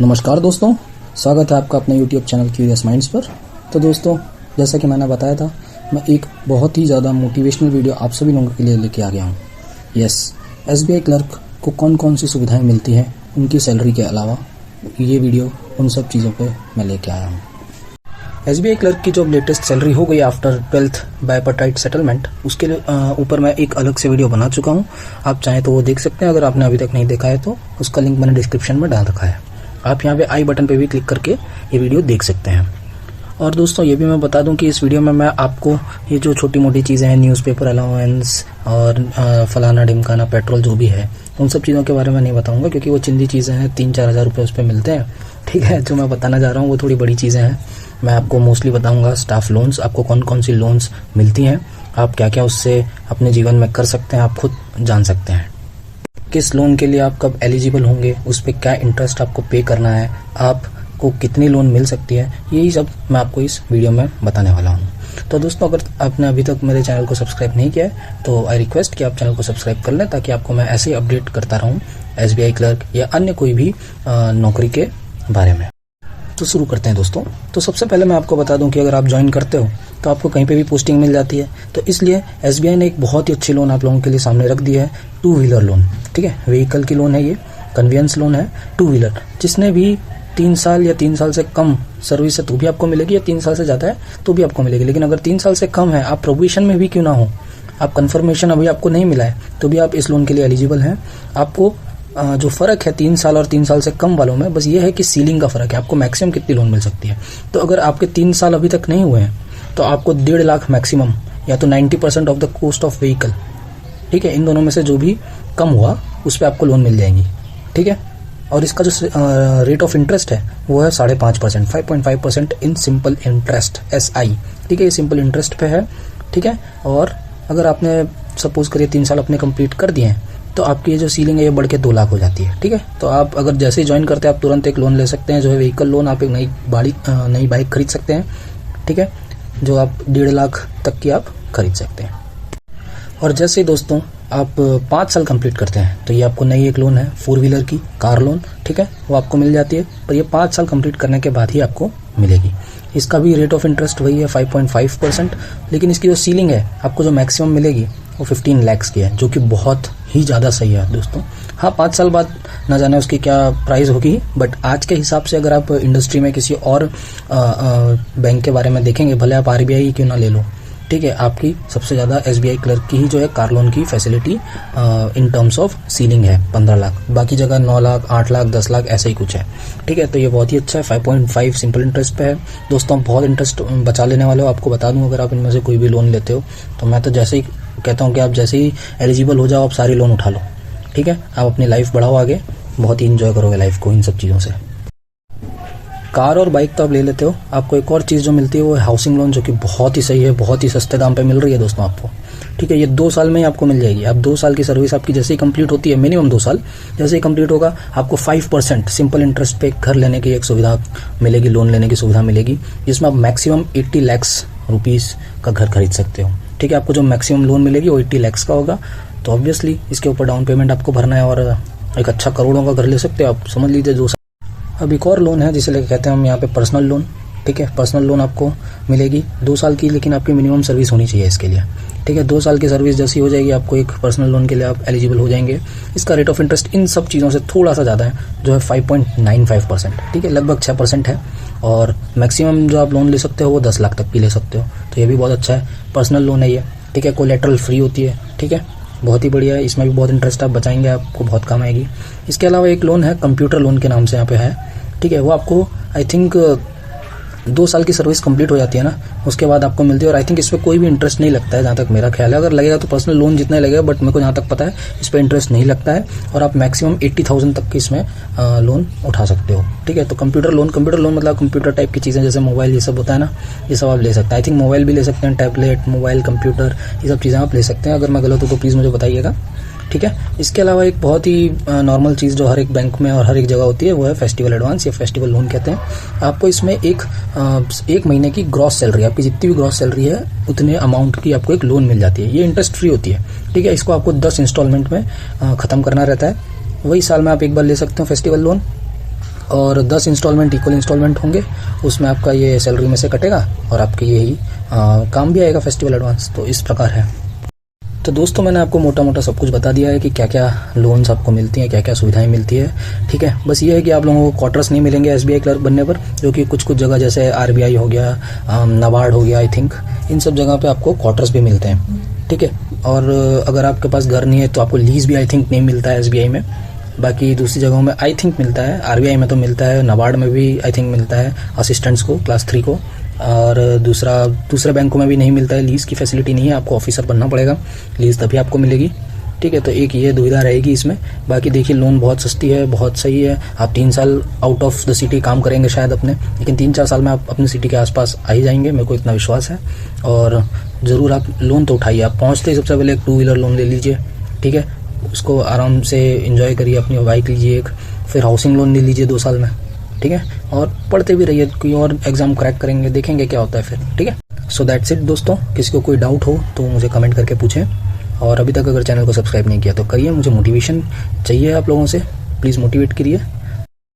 नमस्कार दोस्तों, स्वागत है आपका अपने YouTube चैनल क्यूरियस माइंड्स पर। तो दोस्तों, जैसा कि मैंने बताया था, मैं एक बहुत ही ज़्यादा मोटिवेशनल वीडियो आप सभी लोगों के लिए लेके आ गया हूँ। SBI क्लर्क को कौन कौन सी सुविधाएं मिलती हैं उनकी सैलरी के अलावा, ये वीडियो उन सब चीज़ों पे मैं लेके आया हूँ। SBI क्लर्क की जो लेटेस्ट सैलरी हो गई आफ्टर 12th बायपार्टाइट सेटलमेंट, उसके ऊपर मैं एक अलग से वीडियो बना चुका हूँ। आप चाहें तो वो देख सकते हैं। अगर आपने अभी तक नहीं देखा है तो उसका लिंक मैंने डिस्क्रिप्शन में डाल रखा है। आप यहाँ पे आई बटन पे भी क्लिक करके ये वीडियो देख सकते हैं। और दोस्तों, ये भी मैं बता दूं कि इस वीडियो में मैं आपको ये जो छोटी मोटी चीज़ें हैं, न्यूज़पेपर अलाउंस और फलाना ढिमकाना पेट्रोल जो भी है, उन सब चीज़ों के बारे में नहीं बताऊंगा, क्योंकि वो चिंदी चीज़ें हैं। 3-4 हज़ार रुपये उस पर मिलते हैं। ठीक है, जो मैं बताना जा रहा हूँ वो थोड़ी बड़ी चीज़ें हैं। मैं आपको मोस्टली बताऊँगा स्टाफ लोन्स, आपको कौन कौन सी लोन्स मिलती हैं, आप क्या क्या उससे अपने जीवन में कर सकते हैं, आप खुद जान सकते हैं। किस लोन के लिए आप कब एलिजिबल होंगे, उस पर क्या इंटरेस्ट आपको पे करना है, आपको कितनी लोन मिल सकती है, यही सब मैं आपको इस वीडियो में बताने वाला हूँ। तो दोस्तों, अगर आपने अभी तक मेरे चैनल को सब्सक्राइब नहीं किया है तो आई रिक्वेस्ट कि आप चैनल को सब्सक्राइब कर लें, ताकि आपको मैं ऐसे ही अपडेट करता रहूँ SBI क्लर्क या अन्य कोई भी नौकरी के बारे में। तो शुरू करते हैं दोस्तों। तो सबसे पहले मैं आपको बता दूं कि अगर आप ज्वाइन करते हो तो आपको कहीं पे भी पोस्टिंग मिल जाती है। तो इसलिए SBI ने एक बहुत ही अच्छी लोन आप लोगों के लिए सामने रख दी है, 2 व्हीलर लोन। ठीक है, व्हीकल की लोन है, ये कन्वीनियंस लोन है, 2 व्हीलर। जिसने भी 3 साल या 3 साल से कम सर्विस है तो भी आपको मिलेगी, या 3 साल से ज़्यादा है तो भी आपको मिलेगी। लेकिन अगर 3 साल से कम है, आप प्रोबेशन में भी क्यों ना हो, आप कन्फर्मेशन अभी आपको नहीं मिला है, तो भी आप इस लोन के लिए एलिजिबल हैं। आपको जो फ़र्क है 3 साल और 3 साल से कम वालों में, बस ये है कि सीलिंग का फ़र्क है, आपको मैक्सिमम कितनी लोन मिल सकती है। तो अगर आपके 3 साल अभी तक नहीं हुए हैं तो आपको 1.5 लाख मैक्सिमम, या तो 90% of the cost of vehicle, ठीक है, इन दोनों में से जो भी कम हुआ उस पर आपको लोन मिल जाएगी। ठीक है, और इसका जो रेट ऑफ इंटरेस्ट है वो है 5.5%, 5.5% इन सिंपल इंटरेस्ट, SI। ठीक है, ये सिंपल इंटरेस्ट पे है। ठीक है, और अगर आपने सपोज करिए 3 साल अपने कंप्लीट कर दिए हैं तो आपकी ये जो सीलिंग है ये बढ़ के 2 लाख हो जाती है। ठीक है, तो आप अगर जैसे ही ज्वाइन करते हैं आप तुरंत एक लोन ले सकते हैं, जो है व्हीकल लोन। आप एक नई बाइक खरीद सकते हैं। ठीक है, जो आप 1.5 लाख तक की आप खरीद सकते हैं। और जैसे ही दोस्तों आप 5 साल कंप्लीट करते हैं तो ये आपको नई एक लोन है, 4 व्हीलर की कार लोन। ठीक है, वो आपको मिल जाती है, पर ये 5 साल कंप्लीट करने के बाद ही आपको मिलेगी। इसका भी रेट ऑफ इंटरेस्ट वही है, 5.5%। लेकिन इसकी जो सीलिंग है, आपको जो मैक्सिमम मिलेगी वो 15 लाख की है, जो कि बहुत ही ज़्यादा सही है दोस्तों। हाँ, 5 साल बाद ना जाने उसकी क्या प्राइस होगी, बट आज के हिसाब से अगर आप इंडस्ट्री में किसी और बैंक के बारे में देखेंगे, भले आप RBI ही क्यों ना ले लो, ठीक है, आपकी सबसे ज़्यादा SBI क्लर्क की ही जो है कार लोन की facility in terms of ceiling है 15 लाख। बाकी जगह 9 लाख, 8 लाख, 10 लाख ऐसे ही कुछ है। ठीक है, तो ये बहुत ही अच्छा है। 5.5 सिंपल इंटरेस्ट पे है दोस्तों। बहुत इंटरेस्ट बचा लेने वाले हो। आपको बता दूं, अगर आप इनमें से कोई भी लोन लेते हो तो मैं तो जैसे ही कहता हूँ कि आप जैसे ही एलिजिबल हो जाओ, आप सारी लोन उठा लो। ठीक है, आप अपनी लाइफ बढ़ाओ आगे, बहुत ही इंजॉय करोगे लाइफ को इन सब चीज़ों से। कार और बाइक तो आप ले लेते हो, आपको एक और चीज़ जो मिलती है वो है हाउसिंग लोन, जो कि बहुत ही सही है, बहुत ही सस्ते दाम पे मिल रही है दोस्तों आपको। ठीक है, ये 2 साल में ही आपको मिल जाएगी। आप 2 साल की सर्विस आपकी जैसे ही कंप्लीट होती है, मिनिमम 2 साल जैसे ही कंप्लीट होगा, आपको 5% सिंपल इंटरेस्ट पे घर लेने की एक सुविधा मिलेगी, लोन लेने की सुविधा मिलेगी, जिसमें आप मैक्सिमम 80 लाख रुपीज़ का घर खरीद सकते हो। ठीक है, आपको जो मैक्सिमम लोन मिलेगी वो 80 लाख का होगा। तो ऑब्वियसली इसके ऊपर डाउन पेमेंट आपको भरना है, और एक अच्छा करोड़ों का घर ले सकते हो आप, समझ लीजिए 2 साल। अब एक और लोन है जिसे लेकर कहते हैं हम यहाँ पे पर्सनल लोन। ठीक है, पर्सनल लोन आपको मिलेगी 2 साल की, लेकिन आपकी मिनिमम सर्विस होनी चाहिए इसके लिए। ठीक है, 2 साल की सर्विस जैसी हो जाएगी, आपको एक पर्सनल लोन के लिए आप एलिजिबल हो जाएंगे। इसका रेट ऑफ इंटरेस्ट इन सब चीज़ों से थोड़ा सा ज़्यादा है, जो है 5.95%। ठीक है, लगभग 6% है। और मैक्सिमम जो आप लोन ले सकते हो वो 10 लाख तक भी ले सकते हो, तो ये भी बहुत अच्छा है। पर्सनल लोन है ये। ठीक है, कोलेटरल फ्री होती है। ठीक है, बहुत ही बढ़िया है। इसमें भी बहुत इंटरेस्ट आप बचाएंगे, आपको बहुत काम आएगी। इसके अलावा एक लोन है कंप्यूटर लोन के नाम से यहाँ पे है। ठीक है, वो आपको आई थिंक 2 साल की सर्विस कंप्लीट हो जाती है ना, उसके बाद आपको मिलती है। और आई थिंक इस पर कोई भी इंटरेस्ट नहीं लगता है, जहाँ तक मेरा ख्याल है। अगर लगेगा तो पर्सनल लोन जितना ही लगेगा, बट मेरे को जहाँ तक पता है इस पर इंटरेस्ट नहीं लगता है। और आप मैक्सिमम 80,000 तक की इसमें लोन उठा सकते हो। ठीक है, तो कंप्यूटर लोन मतलब कंप्यूटर टाइप की चीज़ें, जैसे मोबाइल ये सब होता है ना, ये सब आप ले सकते हैं। आई थिंक मोबाइल भी ले सकते हैं, टैबलेट, मोबाइल, कंप्यूटर, ये सब चीज़ें आप ले सकते हैं। अगर मैं गलत हूँ तो प्लीज़ मुझे बताइएगा। ठीक है, इसके अलावा एक बहुत ही नॉर्मल चीज़ जो हर एक बैंक में और हर एक जगह होती है वो है फेस्टिवल एडवांस या फेस्टिवल लोन कहते हैं। आपको इसमें एक महीने की ग्रॉस सैलरी, आपकी जितनी भी ग्रॉस सैलरी है उतने अमाउंट की आपको एक लोन मिल जाती है। ये इंटरेस्ट फ्री होती है। ठीक है, इसको आपको 10 इंस्टॉलमेंट में ख़त्म करना रहता है। वही साल में आप एक बार ले सकते हो फेस्टिवल लोन। और 10 इंस्टॉलमेंट इक्वल इंस्टॉलमेंट होंगे, उसमें आपका ये सैलरी में से कटेगा और आपके यही काम भी आएगा फेस्टिवल एडवांस। तो इस प्रकार है। तो दोस्तों मैंने आपको मोटा मोटा सब कुछ बता दिया है कि क्या क्या लोन्स आपको मिलती हैं, क्या क्या सुविधाएं मिलती है। ठीक है, बस ये है कि आप लोगों को क्वार्टर्स नहीं मिलेंगे एसबीआई क्लर्क बनने पर, जो कि कुछ कुछ जगह जैसे आरबीआई हो गया, नाबार्ड हो गया, आई थिंक इन सब जगह पे आपको क्वार्टर्स भी मिलते हैं। ठीक है, और अगर आपके पास घर नहीं है तो आपको लीज भी आई थिंक नहीं मिलता है एसबीआई में। बाकी दूसरी जगहों में आई थिंक मिलता है, आरबीआई में तो मिलता है, नाबार्ड में भी आई थिंक मिलता है असिस्टेंट्स को क्लास 3 को, और दूसरे बैंकों में भी नहीं मिलता है। लीज की फैसिलिटी नहीं है, आपको ऑफिसर बनना पड़ेगा, लीज तभी आपको मिलेगी। ठीक है, तो एक ये दुविधा रहेगी इसमें। बाकी देखिए लोन बहुत सस्ती है, बहुत सही है। आप 3 साल आउट ऑफ द सिटी काम करेंगे शायद अपने, लेकिन 3-4 साल में आप अपनी सिटी के आसपास आ ही जाएंगे, मेरे को इतना विश्वास है। और ज़रूर आप लोन तो उठाइए, आप पहुँचते ही सबसे पहले एक 2 व्हीलर लोन ले लीजिए। ठीक है, उसको आराम से एंजॉय करिए, अपनी बाइक लीजिए एक, फिर हाउसिंग लोन ले लीजिए 2 साल में। ठीक है, और पढ़ते भी रहिए, कोई और एग्जाम क्रैक करेंगे, देखेंगे क्या होता है फिर। ठीक है, सो दैट्स इट दोस्तों। किसी को कोई डाउट हो तो मुझे कमेंट करके पूछें, और अभी तक अगर चैनल को सब्सक्राइब नहीं किया तो करिए। मुझे मोटिवेशन चाहिए आप लोगों से, प्लीज़ मोटिवेट करिए।